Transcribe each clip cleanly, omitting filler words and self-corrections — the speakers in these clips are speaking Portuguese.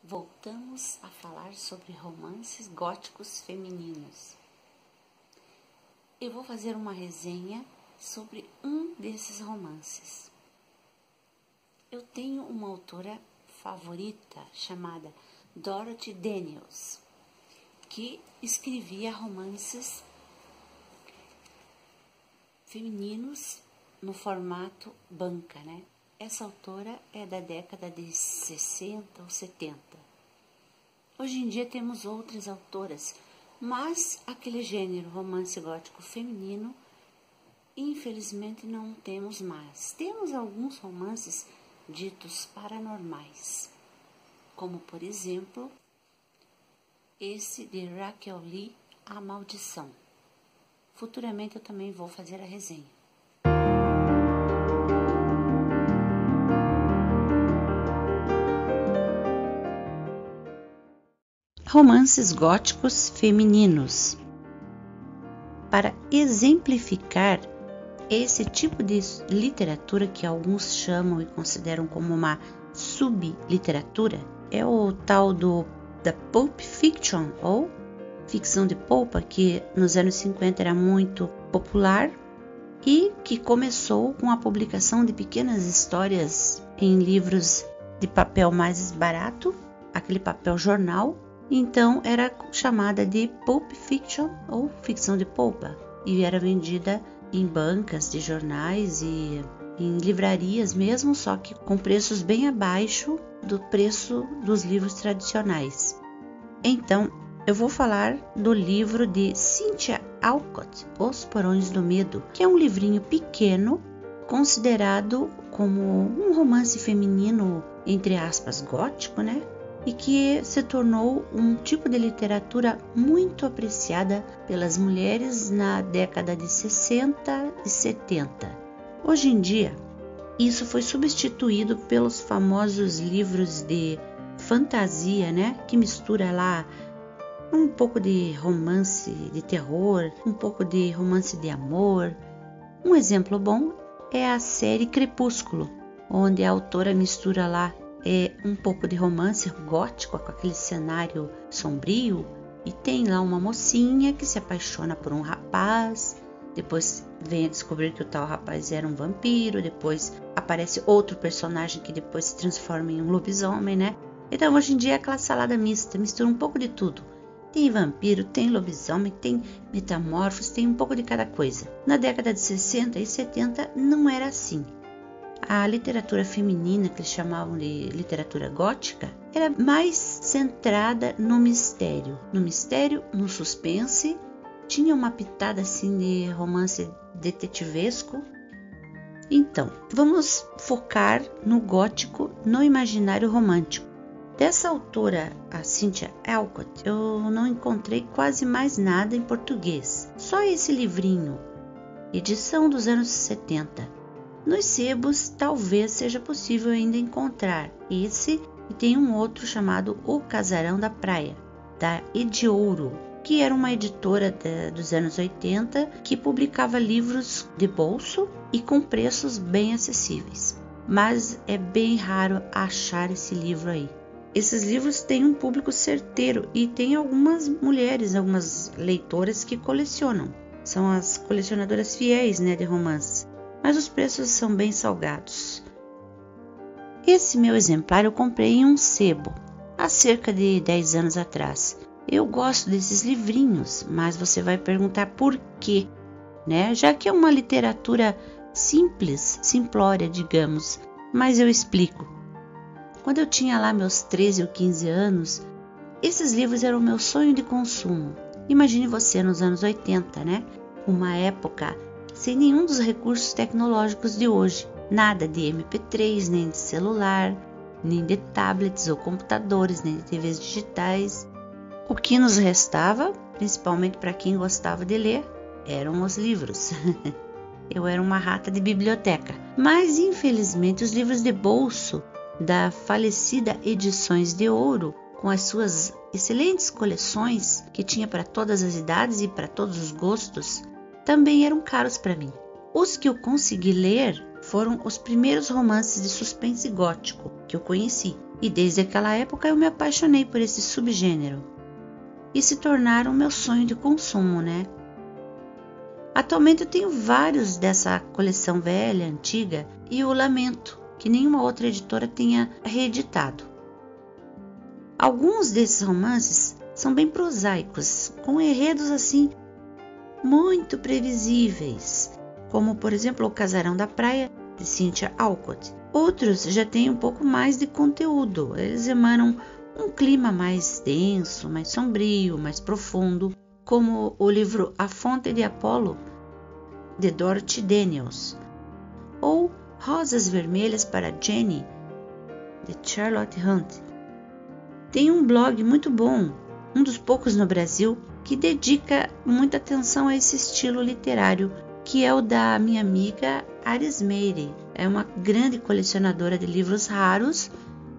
Voltamos a falar sobre romances góticos femininos. Eu vou fazer uma resenha sobre um desses romances. Eu tenho uma autora favorita chamada Dorothy Daniels, que escrevia romances femininos no formato banca, né? Essa autora é da década de 60 ou 70. Hoje em dia temos outras autoras, mas aquele gênero romance gótico feminino, infelizmente não temos mais. Temos alguns romances ditos paranormais, como por exemplo, esse de Raquel Lee, A Maldição. Futuramente eu também vou fazer a resenha. Romances góticos femininos. Para exemplificar esse tipo de literatura que alguns chamam e consideram como uma subliteratura, é o tal da Pulp Fiction, ou ficção de polpa, que nos anos 50 era muito popular e que começou com a publicação de pequenas histórias em livros de papel mais barato, aquele papel jornal. Então era chamada de Pulp Fiction ou ficção de polpa e era vendida em bancas de jornais e em livrarias mesmo, só que com preços bem abaixo do preço dos livros tradicionais. Então eu vou falar do livro de Cynthia Alcott, Os Porões do Medo, que é um livrinho pequeno considerado como um romance feminino, entre aspas, gótico, né? E que se tornou um tipo de literatura muito apreciada pelas mulheres na década de 60 e 70. Hoje em dia, isso foi substituído pelos famosos livros de fantasia, né? Que mistura lá um pouco de romance de terror, um pouco de romance de amor. Um exemplo bom é a série Crepúsculo, onde a autora mistura lá um pouco de romance gótico com aquele cenário sombrio, e tem lá uma mocinha que se apaixona por um rapaz, depois vem a descobrir que o tal rapaz era um vampiro, depois aparece outro personagem que depois se transforma em um lobisomem, né? Então hoje em dia é aquela salada mista, mistura um pouco de tudo. Tem vampiro, tem lobisomem, tem metamorfose, tem um pouco de cada coisa. Na década de 60 e 70 não era assim. A literatura feminina, que eles chamavam de literatura gótica, era mais centrada no mistério, no suspense, tinha uma pitada assim de romance detetivesco. Então, vamos focar no gótico, no imaginário romântico. Dessa autora, a Cynthia Alcott, eu não encontrei quase mais nada em português, só esse livrinho, edição dos anos 70. Nos sebos talvez seja possível ainda encontrar esse, e tem um outro chamado O Casarão da Praia, da Ediouro, que era uma editora dos anos 80 que publicava livros de bolso e com preços bem acessíveis. Mas é bem raro achar esse livro aí. Esses livros têm um público certeiro e tem algumas mulheres, algumas leitoras que colecionam. São as colecionadoras fiéis, né, de romances. Mas os preços são bem salgados. Esse meu exemplar eu comprei em um sebo, há cerca de 10 anos atrás. Eu gosto desses livrinhos, mas você vai perguntar por quê, né? Já que é uma literatura simples, simplória, digamos, mas eu explico. Quando eu tinha lá meus 13 ou 15 anos, esses livros eram o meu sonho de consumo. Imagine você nos anos 80, né? Uma época sem nenhum dos recursos tecnológicos de hoje, nada de MP3, nem de celular, nem de tablets ou computadores, nem de TVs digitais. O que nos restava, principalmente para quem gostava de ler, eram os livros. Eu era uma rata de biblioteca, mas infelizmente os livros de bolso da falecida Edições de Ouro, com as suas excelentes coleções que tinha para todas as idades e para todos os gostos, também eram caros para mim. Os que eu consegui ler foram os primeiros romances de suspense gótico que eu conheci, E desde aquela época eu me apaixonei por esse subgênero e se tornaram meu sonho de consumo, né? Atualmente eu tenho vários dessa coleção velha, antiga, e eu lamento que nenhuma outra editora tenha reeditado. Alguns desses romances são bem prosaicos, com enredos assim muito previsíveis, como por exemplo O Casarão da Praia, de Cynthia Alcott. Outros já têm um pouco mais de conteúdo, eles emanam um clima mais denso, mais sombrio, mais profundo, como o livro A Fonte de Apolo, de Dorothy Daniels, ou Rosas Vermelhas para Jenny, de Charlotte Hunt. Tem um blog muito bom, um dos poucos no Brasil, que dedica muita atenção a esse estilo literário, que é o da minha amiga Aris Meire. É uma grande colecionadora de livros raros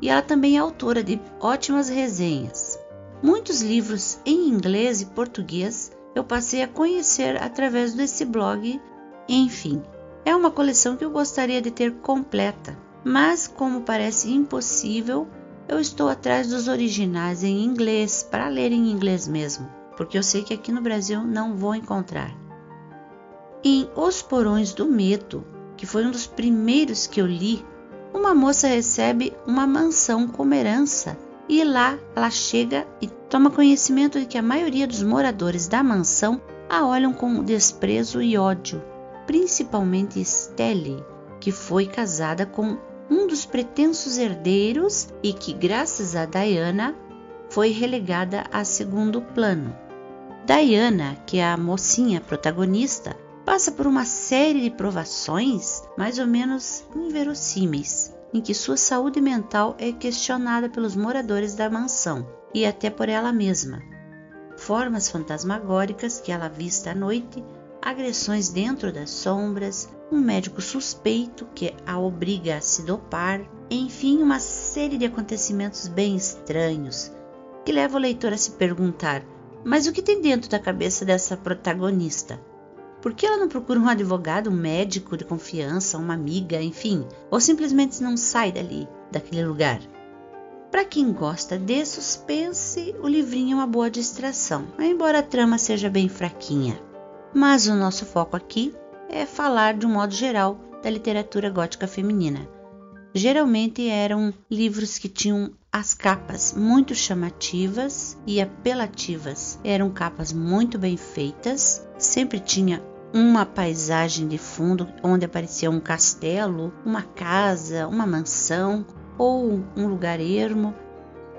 e ela também é autora de ótimas resenhas. Muitos livros em inglês e português eu passei a conhecer através desse blog. Enfim, é uma coleção que eu gostaria de ter completa, mas como parece impossível, eu estou atrás dos originais em inglês para ler em inglês mesmo, porque eu sei que aqui no Brasil não vou encontrar. Em Os Porões do Medo, que foi um dos primeiros que eu li, uma moça recebe uma mansão como herança e lá ela chega e toma conhecimento de que a maioria dos moradores da mansão a olham com desprezo e ódio, principalmente Stelle, que foi casada com um dos pretensos herdeiros e que, graças a Diana, foi relegada a segundo plano. Diana, que é a mocinha protagonista, passa por uma série de provações mais ou menos inverossímeis, em que sua saúde mental é questionada pelos moradores da mansão e até por ela mesma. Formas fantasmagóricas que ela avista à noite, agressões dentro das sombras, um médico suspeito que a obriga a se dopar, enfim, uma série de acontecimentos bem estranhos que leva o leitor a se perguntar: mas o que tem dentro da cabeça dessa protagonista? Por que ela não procura um advogado, um médico de confiança, uma amiga, enfim, ou simplesmente não sai daquele lugar? Para quem gosta de suspense, o livrinho é uma boa distração, embora a trama seja bem fraquinha. Mas o nosso foco aqui é falar de um modo geral da literatura gótica feminina. Geralmente eram livros que tinham as capas muito chamativas e apelativas. Eram capas muito bem feitas, sempre tinha uma paisagem de fundo onde aparecia um castelo, uma casa, uma mansão ou um lugar ermo.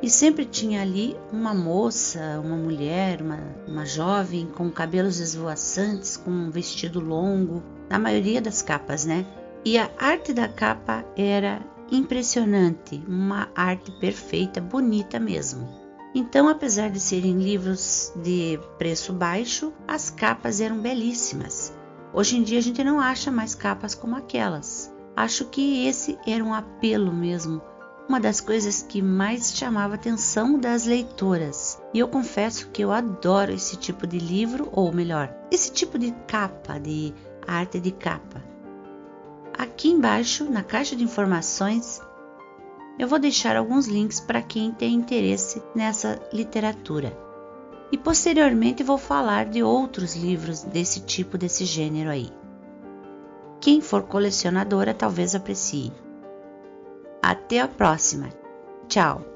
E sempre tinha ali uma moça, uma mulher, uma jovem com cabelos esvoaçantes, com um vestido longo, na maioria das capas, né? E a arte da capa era impressionante, uma arte perfeita, bonita mesmo. Então, apesar de serem livros de preço baixo, as capas eram belíssimas. Hoje em dia a gente não acha mais capas como aquelas. Acho que esse era um apelo mesmo, uma das coisas que mais chamava a atenção das leitoras. E eu confesso que eu adoro esse tipo de livro, ou melhor, esse tipo de capa, de arte de capa. Aqui embaixo, na caixa de informações, eu vou deixar alguns links para quem tem interesse nessa literatura. E posteriormente vou falar de outros livros desse tipo, desse gênero aí. Quem for colecionadora talvez aprecie. Até a próxima. Tchau!